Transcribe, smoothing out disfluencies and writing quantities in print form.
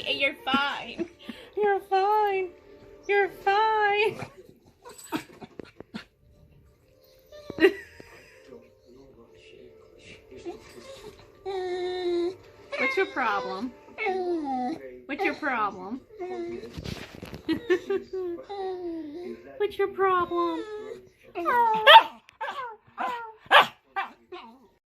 You're fine. You're fine. You're fine. What's your problem? What's your problem? What's your problem?